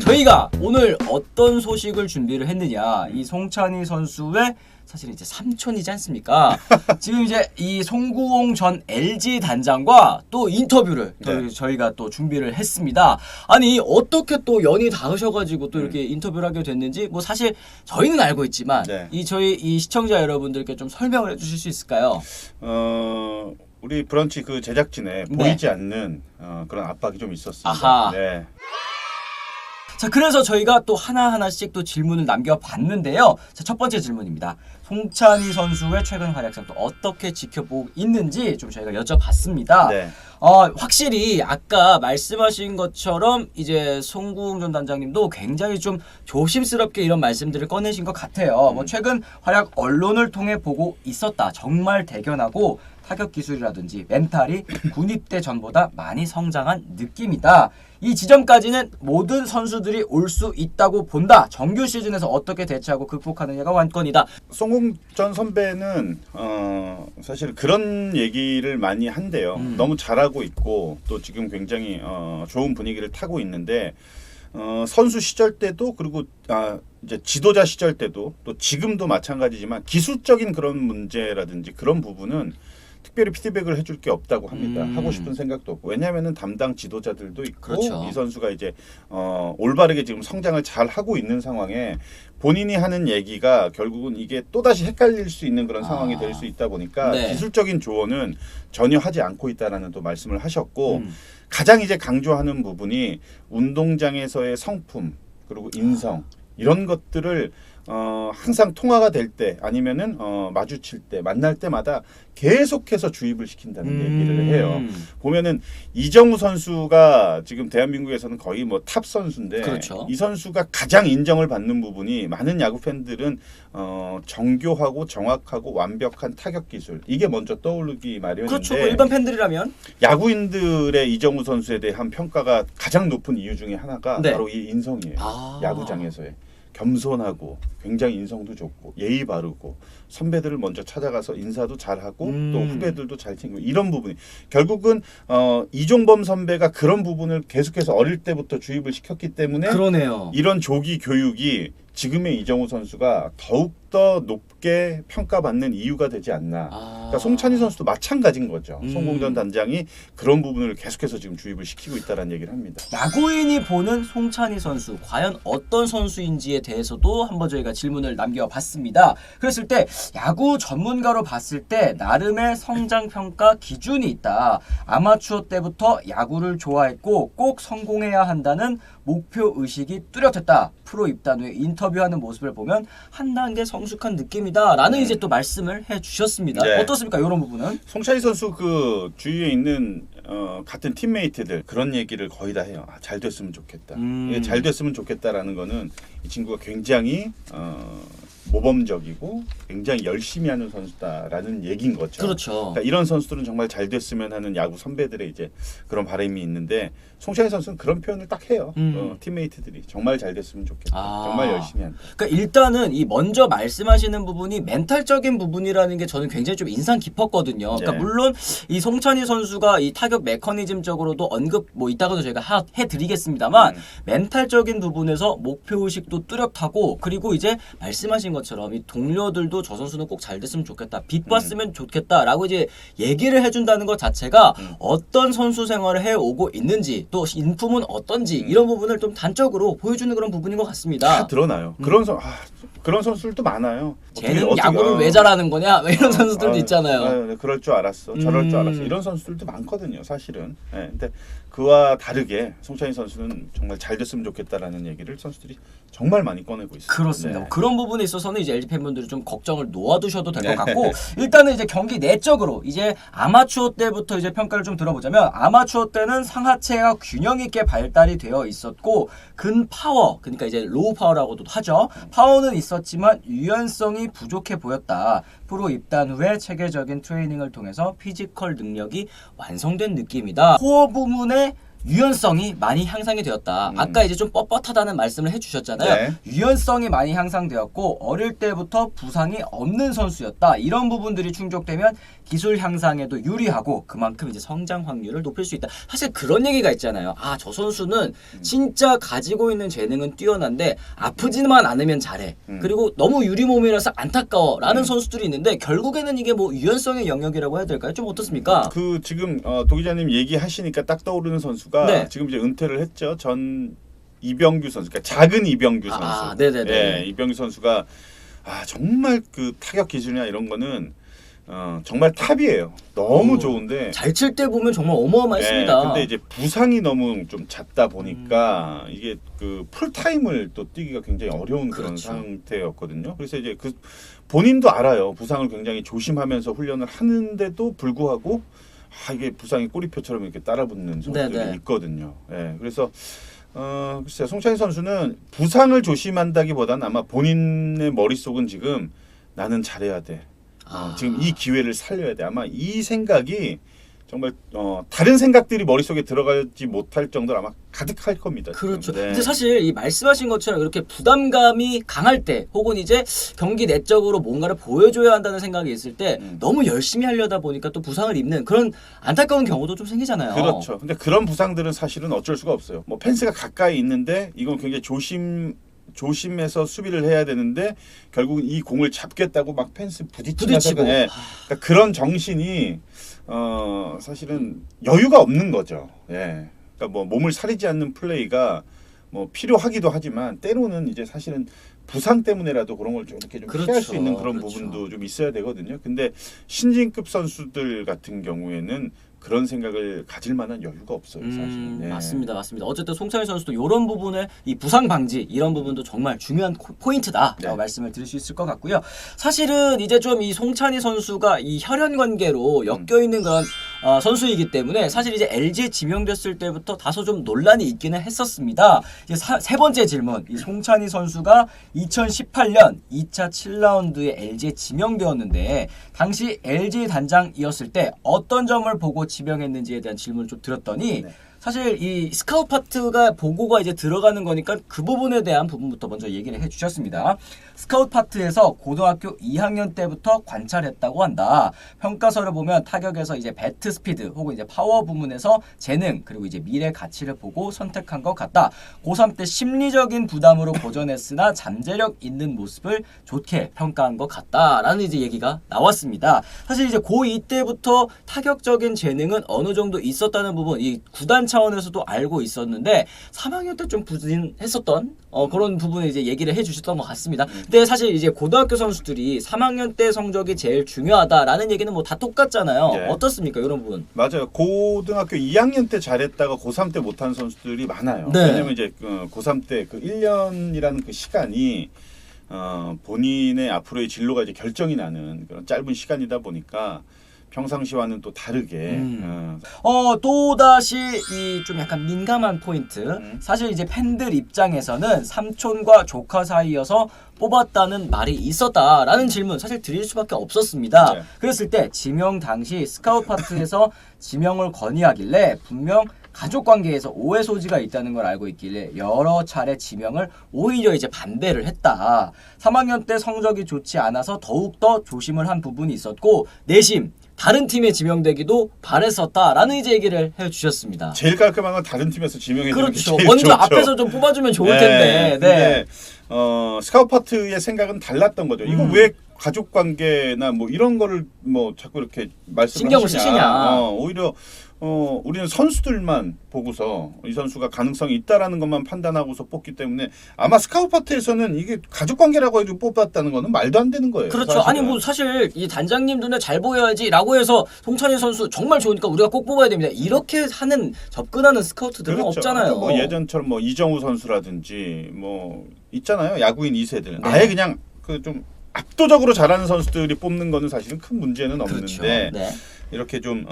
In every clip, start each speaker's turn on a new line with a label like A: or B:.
A: 저희가 오늘 어떤 소식을 준비를 했느냐, 이 송찬희 선수의 사실 이제 삼촌이지 않습니까? 지금 이제 이 송구홍 전 LG 단장과 또 인터뷰를 저희가 또 준비를 했습니다. 아니 어떻게 또 연이 닿으셔가지고 또 이렇게 인터뷰를 하게 됐는지 뭐 사실 저희는 알고 있지만 저희 이 시청자 여러분들께 좀 설명을 해주실 수 있을까요?
B: 우리 브런치 그 제작진에 보이지 않는 그런 압박이 좀 있었습니다.
A: 아하. 자, 그래서 저희가 또 하나하나씩 또 질문을 남겨봤는데요. 자, 첫 번째 질문입니다. 송찬희 선수의 최근 활약상 또 어떻게 지켜보고 있는지 좀 저희가 여쭤봤습니다. 확실히 아까 말씀하신 것처럼 이제 송구홍 전 단장님도 굉장히 좀 조심스럽게 이런 말씀들을 꺼내신 것 같아요. 뭐 최근 활약 언론을 통해 보고 있었다. 정말 대견하고 타격 기술이라든지 멘탈이 군입대 전보다 많이 성장한 느낌이다. 이 지점까지는 모든 선수들이 올 수 있다고 본다. 정규 시즌에서 어떻게 대처하고 극복하느냐가 관건이다.
B: 송구홍 전 선배는 사실 그런 얘기를 많이 한대요. 너무 잘하고 있고 또 지금 굉장히 좋은 분위기를 타고 있는데 선수 시절 때도 그리고 이제 지도자 시절 때도 또 지금도 마찬가지지만 기술적인 그런 문제라든지 그런 부분은 특별히 피드백을 해줄 게 없다고 합니다. 하고 싶은 생각도 없고. 왜냐하면은 담당 지도자들도 있고 이 선수가 이제 올바르게 지금 성장을 잘 하고 있는 상황에 본인이 하는 얘기가 결국은 이게 또다시 헷갈릴 수 있는 그런 상황이 될 수 있다 보니까 기술적인 조언은 전혀 하지 않고 있다라는 또 말씀을 하셨고 가장 이제 강조하는 부분이 운동장에서의 성품 그리고 인성 이런 것들을 항상 통화가 될 때 아니면은 마주칠 때 만날 때마다 계속해서 주입을 시킨다는 얘기를 해요. 보면은 이정우 선수가 지금 대한민국에서는 거의 뭐 탑 선수인데 이 선수가 가장 인정을 받는 부분이 많은 야구 팬들은 정교하고 정확하고 완벽한 타격 기술 이게 먼저 떠오르기 마련인데
A: 그렇죠. 일반 팬들이라면
B: 야구인들의 이정우 선수에 대한 평가가 가장 높은 이유 중에 하나가 바로 이 인성이에요. 야구장에서의. 겸손하고 굉장히 인성도 좋고 예의 바르고 선배들을 먼저 찾아가서 인사도 잘하고 또 후배들도 잘 챙기고 이런 부분이 결국은 이종범 선배가 그런 부분을 계속해서 어릴 때부터 주입을 시켰기 때문에 이런 조기 교육이 지금의 이정우 선수가 더욱더 높게 평가받는 이유가 되지 않나. 그러니까 송찬희 선수도 마찬가지인 거죠. 송구홍 전 단장이 그런 부분을 계속해서 지금 주입을 시키고 있다는 얘기를 합니다.
A: 야구인이 보는 송찬희 선수 과연 어떤 선수인지에 대해서도 한번 저희가 질문을 남겨봤습니다. 그랬을 때 야구 전문가로 봤을 때 나름의 성장평가 기준이 있다. 아마추어 때부터 야구를 좋아했고 꼭 성공해야 한다는 목표 의식이 뚜렷했다. 프로 입단 후에 인터뷰하는 모습을 보면 한 단계 성숙한 느낌이다. 라는 이제 또 말씀을 해주셨습니다. 어떻습니까? 이런 부분은?
B: 송찬희 선수 그 주위에 있는 같은 팀메이트들 그런 얘기를 거의 다 해요. 잘 됐으면 좋겠다. 잘 됐으면 좋겠다라는 거는 이 친구가 굉장히 모범적이고 굉장히 열심히 하는 선수다라는 얘기인 거죠. 그러니까 이런 선수들은 정말 잘 됐으면 하는 야구 선배들의 이제 그런 바람이 있는데 송찬희 선수는 그런 표현을 딱 해요. 팀메이트들이 정말 잘 됐으면 좋겠다. 정말 열심히 한다.
A: 그러니까 일단은 이 먼저 말씀하시는 부분이 멘탈적인 부분이라는 게 저는 굉장히 좀 인상 깊었거든요. 그러니까 물론 이 송찬희 선수가 이 타격 메커니즘적으로도 언급 뭐 이따가도 저희가 해드리겠습니다만 멘탈적인 부분에서 목표 의식도 뚜렷하고 그리고 이제 말씀하신 것처럼 이 동료들도 저 선수는 꼭 잘 됐으면 좋겠다. 빛봤으면 좋겠다라고 이제 얘기를 해준다는 것 자체가 어떤 선수 생활을 해오고 있는지 또 인품은 어떤지 이런 부분을 좀 단적으로 보여주는 그런 부분인 것 같습니다.
B: 다 드러나요. 그런 선수들도 많아요.
A: 쟤는 야구를 왜 잘하는 거냐? 이런 선수들도 있잖아요.
B: 그럴 줄 알았어. 저럴 줄 알았어. 이런 선수들도 많거든요. 사실은. 근데 그와 다르게 송찬희 선수는 정말 잘 됐으면 좋겠다라는 얘기를 선수들이 정말 많이 꺼내고 있습니다.
A: 그렇습니다. 그런 부분에 있어서는 이제 LG 팬분들이 좀 걱정을 놓아두셔도 될 것 같고 일단은 이제 경기 내적으로 이제 아마추어 때부터 이제 평가를 좀 들어보자면 아마추어 때는 상하체가 균형 있게 발달이 되어 있었고 근 파워 그러니까 이제 로우 파워라고도 하죠. 파워는 있었지만 유연성이 부족해 보였다. 프로 입단 후에 체계적인 트레이닝을 통해서 피지컬 능력이 완성된 느낌이다. 코어 부문에 유연성이 많이 향상이 되었다. 아까 이제 좀 뻣뻣하다는 말씀을 해주셨잖아요.
B: 네.
A: 유연성이 많이 향상되었고 어릴 때부터 부상이 없는 선수였다. 이런 부분들이 충족되면 기술 향상에도 유리하고 그만큼 이제 성장 확률을 높일 수 있다. 사실 그런 얘기가 있잖아요. 아, 저 선수는 진짜 가지고 있는 재능은 뛰어난데 아프지만 않으면 잘해. 그리고 너무 유리몸이라서 안타까워라는 선수들이 있는데 결국에는 이게 뭐 유연성의 영역이라고 해야 될까요? 좀 어떻습니까?
B: 그 지금 도 기자님 얘기하시니까 딱 떠오르는 선수가
A: 네.
B: 지금 이제 은퇴를 했죠. 전 이병규 선수, 그러니까 작은 이병규 선수.
A: 네네네.
B: 예, 이병규 선수가 정말 그 타격 기술이나 이런 거는 정말 탑이에요. 너무 좋은데
A: 잘 칠 때 보면 정말 어마어마했습니다.
B: 근데 이제 부상이 너무 좀 잦다 보니까 이게 그 풀타임을 또 뛰기가 굉장히 어려운 그런
A: 그렇죠.
B: 상태였거든요. 그래서 이제 그 본인도 알아요. 부상을 굉장히 조심하면서 훈련을 하는데도 불구하고 이게 부상이 꼬리표처럼 이렇게 따라붙는 선수들이
A: 네네.
B: 있거든요. 예. 그래서 글쎄요. 송찬희 선수는 부상을 조심한다기보다는 아마 본인의 머릿속은 지금 나는 잘해야 돼. 지금 이 기회를 살려야 돼. 아마 이 생각이 정말 다른 생각들이 머릿속에 들어가지 못할 정도로 아마 가득할 겁니다.
A: 그렇죠.
B: 네.
A: 근데 사실 이 말씀하신 것처럼 이렇게 부담감이 강할 때 혹은 이제 경기 내적으로 뭔가를 보여줘야 한다는 생각이 있을 때 너무 열심히 하려다 보니까 또 부상을 입는 그런 안타까운 경우도 좀 생기잖아요.
B: 그렇죠. 근데 그런 부상들은 사실은 어쩔 수가 없어요. 뭐 펜스가 가까이 있는데 이건 굉장히 조심해서 수비를 해야 되는데 결국 이 공을 잡겠다고 막 펜스 부딪히고 그러니까 그런 정신이 사실은 여유가 없는 거죠. 예. 그러니까 뭐 몸을 사리지 않는 플레이가 뭐 필요하기도 하지만 때로는 이제 사실은 부상 때문에라도 그런 걸 좀 이렇게 좀 피할 수 있는 그런 부분도 좀 있어야 되거든요. 근데 신진급 선수들 같은 경우에는 그런 생각을 가질 만한 여유가 없어요, 사실. 네.
A: 맞습니다. 어쨌든 송찬희 선수도 이런 부분에 이 부상 방지 이런 부분도 정말 중요한 포인트다라고 말씀을 드릴 수 있을 것 같고요. 사실은 이제 좀 이 송찬희 선수가 이 혈연 관계로 엮여 있는 그런 선수이기 때문에 사실 이제 LG에 지명됐을 때부터 다소 좀 논란이 있기는 했었습니다. 이제 세 번째 질문, 이 송찬희 선수가 2018년 2차 7라운드에 LG에 지명되었는데 당시 LG 단장이었을 때 어떤 점을 보고 지명했는지에 대한 질문을 좀 드렸더니 사실 이 스카우트 파트가 보고가 이제 들어가는 거니까 그 부분에 대한 부분부터 먼저 얘기를 해주셨습니다. 스카우트 파트에서 고등학교 2학년 때부터 관찰했다고 한다. 평가서를 보면 타격에서 이제 배트 스피드 혹은 이제 파워 부문에서 재능 그리고 이제 미래 가치를 보고 선택한 것 같다. 고3 때 심리적인 부담으로 고전했으나 잠재력 있는 모습을 좋게 평가한 것 같다라는 이제 얘기가 나왔습니다. 사실 이제 고2 때부터 타격적인 재능은 어느 정도 있었다는 부분 이 구단 차원에서도 알고 있었는데 3학년 때 좀 부진했었던 그런 부분을 이제 얘기를 해주셨던 것 같습니다. 근데 사실 이제 고등학교 선수들이 3학년 때 성적이 제일 중요하다라는 얘기는 뭐 다 똑같잖아요.
B: 네.
A: 어떻습니까, 이런 부분?
B: 맞아요. 고등학교 2학년 때 잘했다가 고3 때 못한 선수들이 많아요.
A: 네.
B: 왜냐면 이제 고3 때 그 1년이라는 그 시간이 본인의 앞으로의 진로가 이제 결정이 나는 그런 짧은 시간이다 보니까 평상시와는 또 다르게
A: 또다시 이 좀 약간 민감한 포인트. 사실 이제 팬들 입장에서는 삼촌과 조카 사이여서 뽑았다는 말이 있었다라는 질문 사실 드릴 수밖에 없었습니다.
B: 네.
A: 그랬을 때 지명 당시 스카우트 파트에서 지명을 건의하길래 분명 가족 관계에서 오해 소지가 있다는 걸 알고 있길래 여러 차례 지명을 오히려 이제 반대를 했다. 3학년 때 성적이 좋지 않아서 더욱더 조심을 한 부분이 있었고 내심 다른 팀에 지명되기도 바랬었다라는 이제 얘기를 해주셨습니다.
B: 제일 깔끔한 건 다른 팀에서 지명해 주는 게
A: 그렇죠.
B: 제일
A: 먼저
B: 좋죠.
A: 앞에서 좀 뽑아주면 좋을 텐데.
B: 근데 스카우트 파트의 생각은 달랐던 거죠. 이거 왜 가족 관계나 뭐 이런 거를 뭐 자꾸 이렇게 말씀을
A: 신경을
B: 하시냐.
A: 쓰시냐.
B: 오히려 우리는 선수들만 보고서 이 선수가 가능성이 있다라는 것만 판단하고서 뽑기 때문에 아마 스카우트 파트에서는 이게 가족 관계라고 해도 뽑았다는 거는 말도 안 되는 거예요.
A: 그렇죠.
B: 사실은.
A: 아니 뭐 사실 이 단장님 눈에 잘 보여야지라고 해서 송찬희 선수 정말 좋으니까 우리가 꼭 뽑아야 됩니다. 이렇게 하는 접근하는 스카우트들은
B: 그렇죠.
A: 없잖아요.
B: 뭐 예전처럼 뭐 이정우 선수라든지 뭐 있잖아요. 야구인 2세들.
A: 네.
B: 아예 그냥 그 좀 압도적으로 잘하는 선수들이 뽑는 거는 사실은 큰 문제는 없는데
A: 그렇죠. 네.
B: 이렇게 좀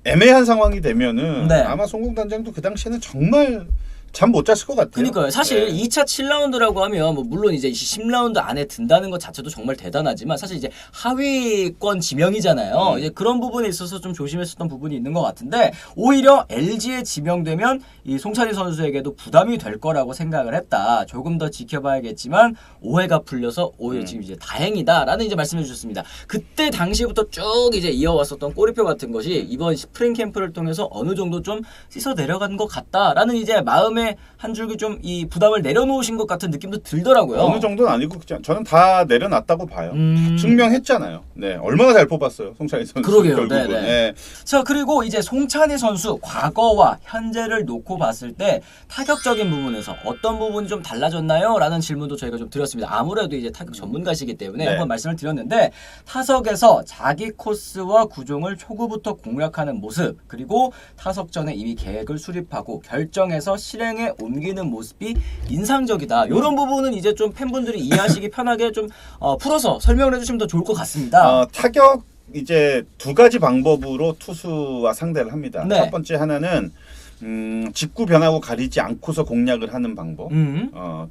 B: 애매한 상황이 되면은
A: 네.
B: 아마 송공 단장도 그 당시에는 정말 잠 못 잤을 것 같아요.
A: 그러니까요. 사실
B: 네.
A: 2차 7라운드라고 하면 뭐 물론 이제 10라운드 안에 든다는 것 자체도 정말 대단하지만 사실 이제 하위권 지명이잖아요. 이제 그런 부분에 있어서 좀 조심했었던 부분이 있는 것 같은데 오히려 LG에 지명되면 이 송찬희 선수에게도 부담이 될 거라고 생각을 했다. 조금 더 지켜봐야겠지만 오해가 풀려서 오히려 지금 이제 다행이다라는 이제 말씀해 주셨습니다. 그때 당시부터 쭉 이제 이어왔었던 꼬리표 같은 것이 이번 스프링 캠프를 통해서 어느 정도 좀 씻어 내려간 것 같다라는 이제 마음에 한 줄기 좀 이 부담을 내려놓으신 것 같은 느낌도 들더라고요.
B: 어느 정도는 아니고 그냥 저는 다 내려놨다고 봐요. 증명했잖아요. 네, 얼마나 잘 뽑았어요, 송찬희 선수.
A: 그러게요.
B: 결국은.
A: 네네.
B: 네.
A: 자, 그리고 이제 송찬희 선수 과거와 현재를 놓고 봤을 때 타격적인 부분에서 어떤 부분이 좀 달라졌나요? 라는 질문도 저희가 좀 드렸습니다. 아무래도 이제 타격 전문가시기 때문에
B: 네.
A: 한번 말씀을 드렸는데 타석에서 자기 코스와 구종을 초구부터 공략하는 모습 그리고 타석 전에 이미 계획을 수립하고 결정해서 실행에 옮기는 모습이 인상적이다. 이런 부분은 이제 좀 팬분들이 이해하시기 편하게 좀 풀어서 설명을 해주시면 더 좋을 것 같습니다.
B: 타격 이제 두 가지 방법으로 투수와 상대를 합니다.
A: 네.
B: 첫 번째 하나는 직구 변하고 가리지 않고서 공략을 하는 방법.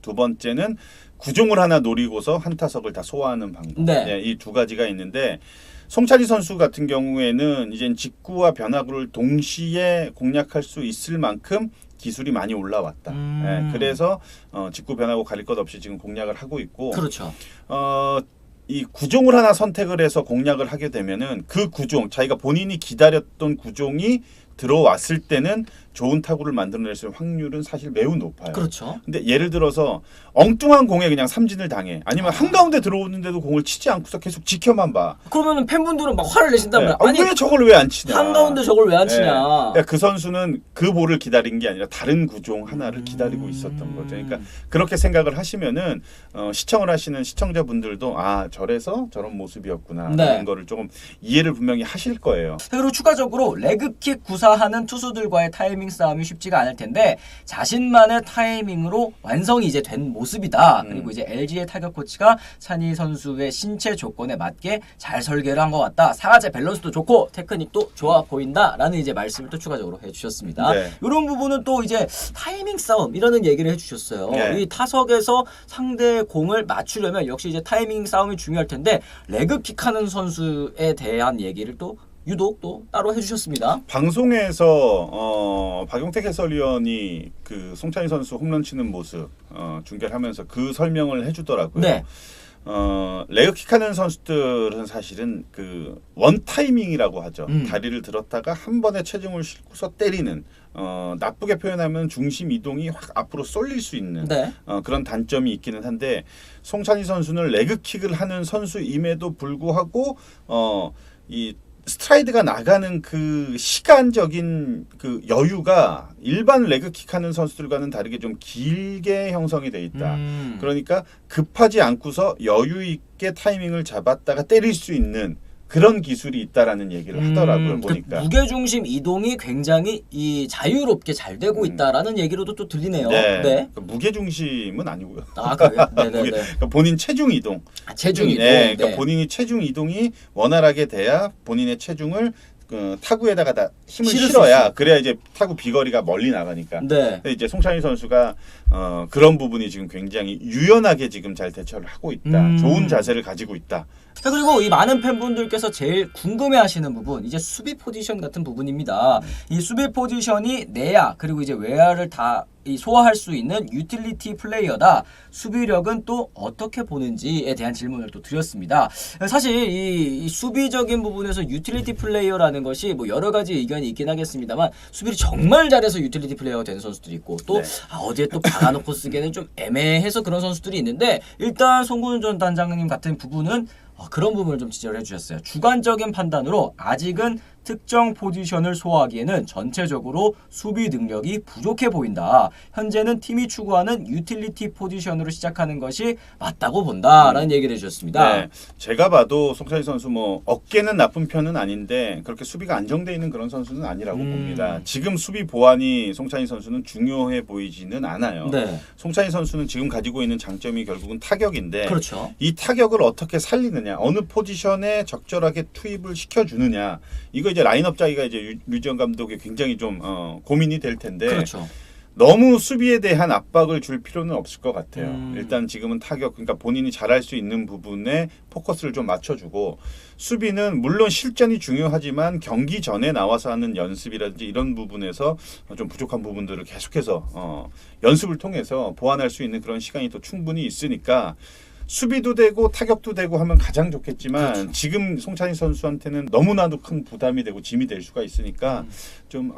B: 두 번째는 구종을 하나 노리고서 한 타석을 다 소화하는 방법.
A: 네.
B: 이 두 가지가 있는데 송찬희 선수 같은 경우에는 이제 직구와 변화구를 동시에 공략할 수 있을 만큼 기술이 많이 올라왔다. 예, 그래서 직구 변하고 가릴 것 없이 지금 공략을 하고 있고.
A: 그렇죠.
B: 이 구종을 하나 선택을 해서 공략을 하게 되면은 그 구종, 자기가 본인이 기다렸던 구종이 들어왔을 때는 좋은 타구를 만들어낼 수 있는 확률은 사실 매우 높아요.
A: 그렇죠.
B: 근데 예를 들어서 엉뚱한 공에 그냥 삼진을 당해. 아니면 한가운데 들어오는데도 공을 치지 않고서 계속 지켜만 봐.
A: 그러면은 팬분들은 막 화를 내신다면
B: 네. 왜 저걸 왜 안 치냐.
A: 한가운데 저걸 왜 안 치냐.
B: 네. 그러니까 그 선수는 그 볼을 기다린 게 아니라 다른 구종 하나를 기다리고 있었던 거죠. 그러니까 그렇게 생각을 하시면은 시청을 하시는 시청자분들도 아 저래서 저런 모습이었구나
A: 네.
B: 라는 거를 조금 이해를 분명히 하실 거예요.
A: 그리고 추가적으로 레그킥 구사하는 투수들과의 타이밍 싸움이 쉽지가 않을 텐데 자신만의 타이밍으로 완성이 이제 된 모습이다. 그리고 이제 LG의 타격 코치가 찬희 선수의 신체 조건에 맞게 잘 설계를 한 것 같다. 상하체 밸런스도 좋고 테크닉도 좋아 보인다라는 이제 말씀을 또 추가적으로 해주셨습니다.
B: 네.
A: 이런 부분은 또 이제 타이밍 싸움이라는 얘기를 해주셨어요.
B: 네.
A: 이 타석에서 상대의 공을 맞추려면 역시 이제 타이밍 싸움이 중요할 텐데 레그킥하는 선수에 대한 얘기를 또 유독 또 따로 해주셨습니다.
B: 방송에서 박용택 해설위원이 그 송찬희 선수 홈런 치는 모습 중계를 하면서 그 설명을 해주더라고요.
A: 네.
B: 레그킥하는 선수들은 사실은 그 원타이밍이라고 하죠. 다리를 들었다가 한 번에 체중을 싣고서 때리는 나쁘게 표현하면 중심 이동이 확 앞으로 쏠릴 수 있는
A: 네.
B: 그런 단점이 있기는 한데 송찬희 선수는 레그킥을 하는 선수임에도 불구하고 이 스트라이드가 나가는 그 시간적인 그 여유가 일반 레그킥하는 선수들과는 다르게 좀 길게 형성이 돼 있다. 그러니까 급하지 않고서 여유 있게 타이밍을 잡았다가 때릴 수 있는 그런 기술이 있다라는 얘기를 하더라고요. 보니까
A: 그 무게중심 이동이 굉장히 이 자유롭게 잘 되고 있다라는 얘기로도 또 들리네요.
B: 네.
A: 네.
B: 그 무게중심은 아니고요.
A: 아 그래요? 네네네.
B: 그러니까 본인 체중 이동.
A: 체중 이동.
B: 네, 그러니까
A: 네.
B: 본인이 체중 이동이 원활하게 돼야 본인의 체중을 타구에다가 다 힘을
A: 실을 수
B: 실어야
A: 있어.
B: 그래야 이제 타구 비거리가 멀리 나가니까.
A: 네.
B: 근데 이제 송찬희 선수가 그런 부분이 지금 굉장히 유연하게 지금 잘 대처를 하고 있다. 좋은 자세를 가지고 있다.
A: 자 그리고 이 많은 팬분들께서 제일 궁금해하시는 부분 이제 수비 포지션 같은 부분입니다. 이 수비 포지션이 내야 그리고 이제 외야를 다 이 소화할 수 있는 유틸리티 플레이어다. 수비력은 또 어떻게 보는지에 대한 질문을 또 드렸습니다. 사실 이 수비적인 부분에서 유틸리티 플레이어라는 것이 뭐 여러 가지 의견이 있긴 하겠습니다만 수비를 정말 잘해서 유틸리티 플레이어가 되는 선수들이 있고 또
B: 네.
A: 어디에 또 박아놓고 쓰기에는 좀 애매해서 그런 선수들이 있는데 일단 송구준 전 단장님 같은 부분은 그런 부분을 좀 지적을 해주셨어요. 주관적인 판단으로 아직은 특정 포지션을 소화하기에는 전체적으로 수비 능력이 부족해 보인다. 현재는 팀이 추구하는 유틸리티 포지션으로 시작하는 것이 맞다고 본다라는 얘기를 해주셨습니다.
B: 네, 제가 봐도 송찬희 선수 뭐 어깨는 나쁜 편은 아닌데 그렇게 수비가 안정돼 있는 그런 선수는 아니라고 봅니다. 지금 수비 보완이 송찬희 선수는 중요해 보이지는 않아요.
A: 네.
B: 송찬희 선수는 지금 가지고 있는 장점이 결국은 타격인데
A: 그렇죠.
B: 이 타격을 어떻게 살리느냐, 어느 포지션에 적절하게 투입을 시켜주느냐, 이거 이제 라인업 짜기가 이제 류지영 감독이 굉장히 좀 고민이 될 텐데
A: 그렇죠.
B: 너무 수비에 대한 압박을 줄 필요는 없을 것 같아요. 일단 지금은 타격, 그러니까 본인이 잘할 수 있는 부분에 포커스를 좀 맞춰주고, 수비는 물론 실전이 중요하지만 경기 전에 나와서 하는 연습이라든지 이런 부분에서 좀 부족한 부분들을 계속해서 연습을 통해서 보완할 수 있는 그런 시간이 또 충분히 있으니까 수비도 되고 타격도 되고 하면 가장 좋겠지만, 그렇죠. 지금 송찬희 선수한테는 너무나도 큰 부담이 되고 짐이 될 수가 있으니까 좀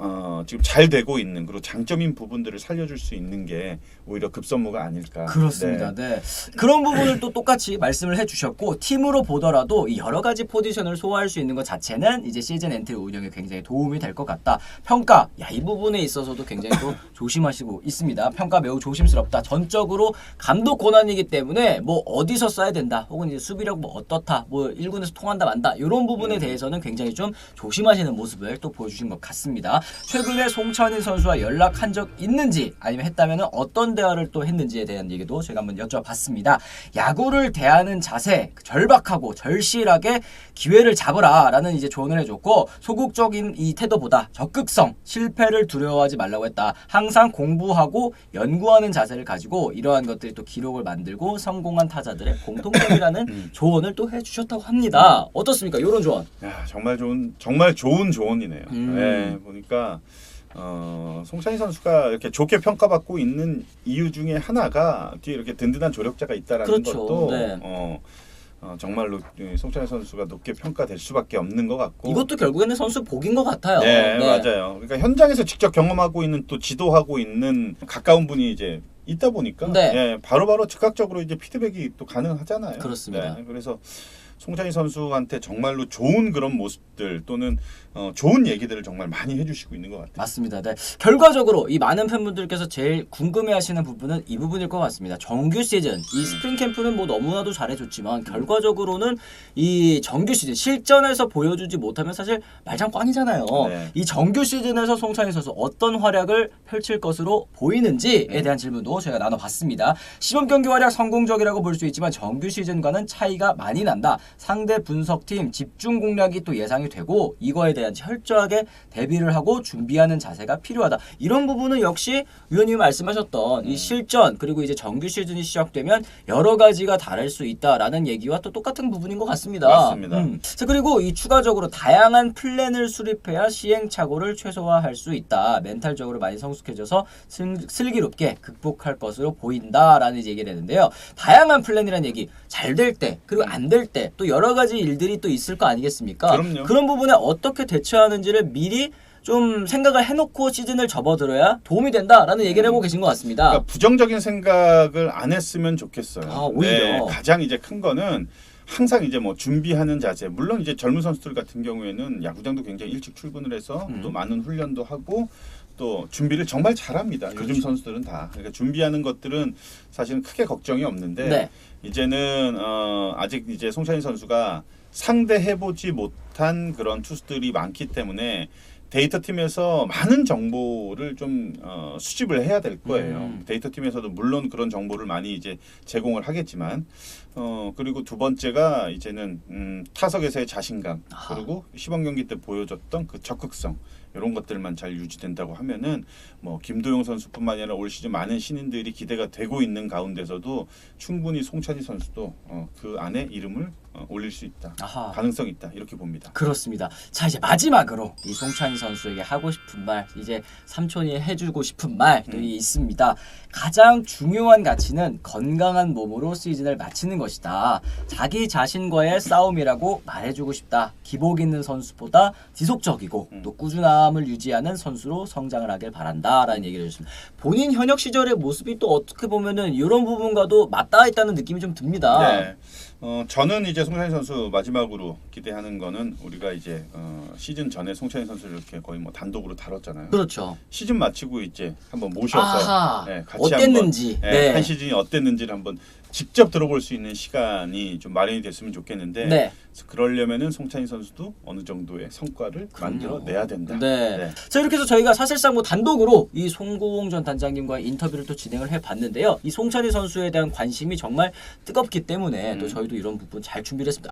B: 지금 잘 되고 있는, 그리고 장점인 부분들을 살려줄 수 있는 게 오히려 급선무가 아닐까.
A: 그렇습니다. 네. 그런 부분을 또 똑같이 말씀을 해주셨고, 팀으로 보더라도 이 여러 가지 포지션을 소화할 수 있는 것 자체는 이제 시즌 엔트리 운영에 굉장히 도움이 될 것 같다. 평가, 이 부분에 있어서도 굉장히 또 조심하시고 있습니다. 평가 매우 조심스럽다. 전적으로 감독 권한이기 때문에 뭐 어디서 써야 된다, 혹은 이제 수비력 뭐 어떻다, 뭐 1군에서 통한다 만다, 이런 부분에 대해서는 굉장히 좀 조심하시는 모습을 또 보여주신 것 같습니다. 최근에 송찬희 선수와 연락한 적 있는지, 아니면 했다면 어떤 대화를 또 했는지에 대한 얘기도 제가 한번 여쭤봤습니다. 야구를 대하는 자세, 절박하고 절실하게 기회를 잡으라 라는 이제 조언을 해줬고, 소극적인 이 태도보다 적극성, 실패를 두려워하지 말라고 했다. 항상 공부하고 연구하는 자세를 가지고 이러한 것들이 또 기록을 만들고 성공한 타자들의 공통점이라는 조언을 또 해주셨다고 합니다. 어떻습니까? 이런 조언.
B: 야, 정말 좋은 조언이네요. 네, 보니까 송찬희 선수가 이렇게 좋게 평가받고 있는 이유 중에 하나가 뒤에 이렇게 든든한 조력자가 있다라는
A: 그렇죠.
B: 것도
A: 네.
B: 정말로 송찬희 선수가 높게 평가될 수밖에 없는 것 같고,
A: 이것도 결국에는 선수 복인 것 같아요.
B: 네,
A: 네.
B: 맞아요. 그러니까 현장에서 직접 경험하고 있는, 또 지도하고 있는 가까운 분이 이제 있다 보니까
A: 네.
B: 예, 바로바로 즉각적으로 이제 피드백이 또 가능하잖아요.
A: 그렇습니다.
B: 네, 그래서 송찬희 선수한테 정말로 좋은 그런 모습들 또는 좋은 얘기들을 정말 많이 해주시고 있는 것 같아요.
A: 맞습니다. 네. 결과적으로 이 많은 팬분들께서 제일 궁금해하시는 부분은 이 부분일 것 같습니다. 정규 시즌, 이 스프링 캠프는 뭐 너무나도 잘해줬지만 결과적으로는 이 정규 시즌 실전에서 보여주지 못하면 사실 말짱 꽝이잖아요.
B: 네.
A: 이 정규 시즌에서 송찬희 선수 어떤 활약을 펼칠 것으로 보이는지에 대한 질문도 저희가 나눠봤습니다. 시범 경기 활약 성공적이라고 볼 수 있지만 정규 시즌과는 차이가 많이 난다. 상대 분석팀 집중 공략이 또 예상이 되고, 이거에 대한 철저하게 대비를 하고 준비하는 자세가 필요하다. 이런 부분은 역시 위원님이 말씀하셨던 이 실전, 그리고 이제 정규 시즌이 시작되면 여러 가지가 다를 수 있다라는 얘기와 또 똑같은 부분인 것 같습니다.
B: 맞습니다.
A: 자, 그리고 이 추가적으로 다양한 플랜을 수립해야 시행착오를 최소화할 수 있다. 멘탈적으로 많이 성숙해져서 슬기롭게 극복할 것으로 보인다라는 이제 얘기를 했는데요. 다양한 플랜이라는 얘기, 잘 될 때 그리고 안 될 때 또 여러 가지 일들이 또 있을 거 아니겠습니까?
B: 그럼요.
A: 그런 부분에 어떻게 대처하는지를 미리 좀 생각을 해놓고 시즌을 접어들어야 도움이 된다라는 얘기를 해보고 계신 것 같습니다.
B: 그러니까 부정적인 생각을 안 했으면 좋겠어요.
A: 오히려.
B: 네, 가장 이제 큰 거는 항상 이제 뭐 준비하는 자세. 물론 이제 젊은 선수들 같은 경우에는 야구장도 굉장히 일찍 출근을 해서 또 많은 훈련도 하고 또 준비를 정말 잘합니다.
A: 그렇죠.
B: 요즘 선수들은 다. 그러니까 준비하는 것들은 사실은 크게 걱정이 없는데,
A: 네.
B: 이제는 아직 이제 송찬희 선수가 상대해보지 못한 그런 투수들이 많기 때문에 데이터 팀에서 많은 정보를 좀 수집을 해야 될 거예요. 데이터 팀에서도 물론 그런 정보를 많이 이제 제공을 하겠지만, 그리고 두 번째가 이제는 타석에서의 자신감, 그리고 시범 경기 때 보여줬던 그 적극성, 이런 것들만 잘 유지된다고 하면은 뭐 김도영 선수뿐만 아니라 올 시즌 많은 신인들이 기대가 되고 있는 가운데서도 충분히 송찬희 선수도 그 안에 이름을 올릴 수 있다.
A: 아하.
B: 가능성이 있다. 이렇게 봅니다.
A: 그렇습니다. 자, 이제 마지막으로 이 송찬희 선수에게 하고 싶은 말, 이제 삼촌이 해주고 싶은 말이 있습니다. 가장 중요한 가치는 건강한 몸으로 시즌을 마치는 것이다. 자기 자신과의 싸움이라고 말해주고 싶다. 기복 있는 선수보다 지속적이고 또 꾸준함을 유지하는 선수로 성장을 하길 바란다라는 얘기를 해주셨습니다. 본인 현역 시절의 모습이 또 어떻게 보면은 이런 부분과도 맞닿아 있다는 느낌이 좀 듭니다.
B: 네. 저는 이제 송찬희 선수 마지막으로 기대하는 거는, 우리가 이제 시즌 전에 송찬희 선수를 이렇게 거의 뭐 단독으로 다뤘잖아요.
A: 그렇죠.
B: 시즌 마치고 이제 한번 모셔서 같이
A: 어땠는지,
B: 한번,
A: 네.
B: 한 시즌이 어땠는지를 한번 직접 들어볼 수 있는 시간이 좀 마련이 됐으면 좋겠는데,
A: 네.
B: 그래서 그러려면은 송찬희 선수도 어느 정도의 성과를 만들어내야 된다.
A: 네.
B: 네.
A: 자, 이렇게 해서 저희가 사실상 뭐 단독으로 이 송고홍 전 단장님과 인터뷰를 또 진행을 해봤는데요. 이 송찬희 선수에 대한 관심이 정말 뜨겁기 때문에 또 저희도 이런 부분 잘 준비를 했습니다.